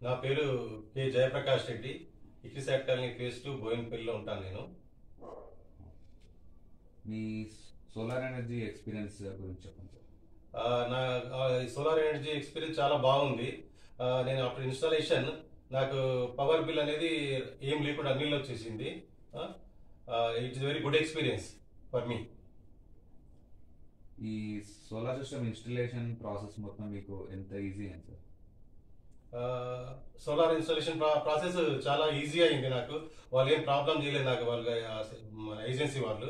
నా పేరు K Jayaprakash Reddy. ICRISAT colony phase 2 బోయినపల్లిలో ఉంటాను నేను. మీ సోలార్ ఎనర్జీ ఎక్స్పీరియన్స్ గురించి చెప్పండి సార్. నా సోలార్ ఎనర్జీ ఎక్స్పీరియన్స్ చాలా బాగుంది. నేను ఆఫ్టర్ ఇన్స్టాలేషన్ నాకు పవర్ బిల్ అనేది ఏం లేకుండా అన్నిలో వచ్చేసింది. It is very good experience for me. ఈ సోలార్ సిస్టమ్ ఇన్స్టలేషన్ ప్రాసెస్ మొత్తం మీకు ఎంత ఈజీ అయింది సార్? సోలార్ ఇన్స్టాలేషన్ ప్రాసెస్ చాలా ఈజీ అయింది నాకు. వాళ్ళు ఏం ప్రాబ్లం చేయలేదు నాకు. వాళ్ళు మన ఏజెన్సీ వాళ్ళు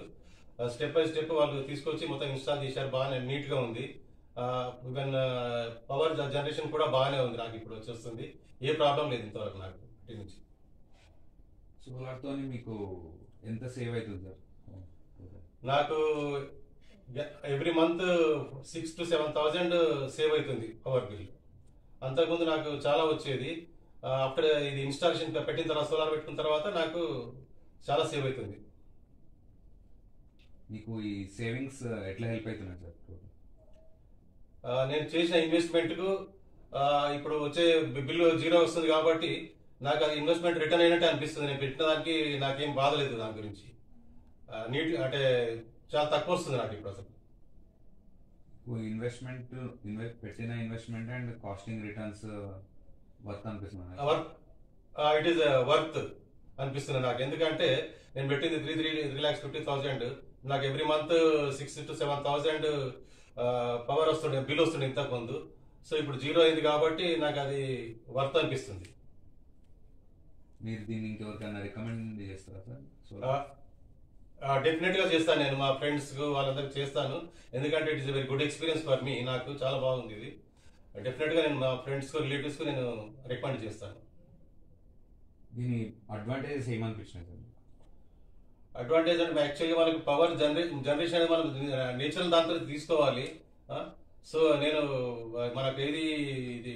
స్టెప్ బై స్టెప్ వాళ్ళు తీసుకొచ్చి మొత్తం ఇన్స్టాల్ చేశారు. బాగానే నీట్గా ఉంది. ఈవెన్ పవర్ జనరేషన్ కూడా బాగానే ఉంది. నాకు ఇప్పుడు వచ్చేస్తుంది. ఏ ప్రాబ్లం లేదు ఇంతవరకు నాకు ఇంటి నుంచి. సోలార్తో మీకు ఎంత సేవ్ అవుతుంది సార్? నాకు ఎవ్రీ మంత్ 6,000 to 7,000 సేవ్ అవుతుంది పవర్ బిల్. అంతకుముందు నాకు చాలా వచ్చేది. ఆఫ్టర్ ఇది ఇన్స్టాలేషన్ పెట్టిన తర్వాత, సోలార్ పెట్టుకున్న తర్వాత నాకు చాలా సేవ్ అవుతుంది. మీకు ఈ సేవింగ్స్ ఎట్లా హెల్ప్ అవుతున్నాయి సార్? నేను చేసిన ఇన్వెస్ట్మెంట్కు ఇప్పుడు వచ్చే బిల్లు జీరో వస్తుంది కాబట్టి నాకు అది ఇన్వెస్ట్మెంట్ రిటర్న్ అయినట్టే అనిపిస్తుంది. నేను పెట్టిన దానికి నాకేం బాధ లేదు దాని గురించి. నీట్ అంటే చాలా తక్కువ వస్తుంది నాకు ఇప్పుడు అసలు. పెట్టిన investment and costing returns worth అనిపిస్తుంది. ఇట్ ఈస్ వర్త్ అనిపిస్తుంది నాకు. ఎందుకంటే నేను పెట్టింది 3,50,000. నాకు ఎవ్రీ మంత్ 6,000 to 7,000 పవర్ వస్తుండే, బిల్ వస్తుండే ఇంతకు ముందు. సో ఇప్పుడు జీరో అయింది కాబట్టి నాకు అది వర్త్ అనిపిస్తుంది. మీరు దీన్ని ఇంకెవరికైనా రికమెండ్ చేస్తారా సార్? డెఫినెట్ గా చేస్తాను. నేను మా ఫ్రెండ్స్ వాళ్ళందరికీ చేస్తాను. ఎందుకంటే it is very good experience for me. నాకు చాలా బాగుంది ఇది. డెఫినెట్ గా నేను మా ఫ్రెండ్స్ రిలేటివ్స్ కు నేను రికమెండ్ చేస్తాను. దీని అడ్వాంటేజెస్ ఏమనిపించినాయి సార్? అడ్వాంటేజ్ అంటే యాక్చువల్గా మనకి పవర్ జనరేషన్ అనేది మనం నేచురల్ దాంతో తీసుకోవాలి. సో నేను మనకు ఏది ఇది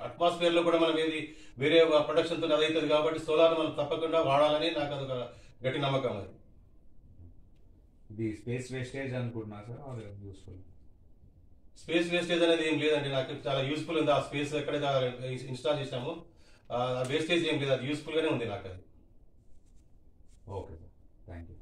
అట్మాస్ఫియర్ లో కూడా మనం ఏది వేరే ప్రొడక్షన్ తో అది అవుతుంది కాబట్టి సోలార్ మనం తప్పకుండా వాడాలని నాకు అదొక గట్టి నమ్మకం. అది ఇది స్పేస్ వేస్టేజ్ అనుకుంటున్నా సార్? యూస్ఫుల్ స్పేస్ వేస్టేజ్ అనేది ఏం లేదండి. నాకు చాలా యూస్ఫుల్ ఉంది. ఆ స్పేస్ ఎక్కడైతే ఇన్స్టాల్ చేసాము వేస్టేజ్ ఏం లేదు. అది యూస్ఫుల్ గానే ఉంది నాకు అది. Okay sir, thank you.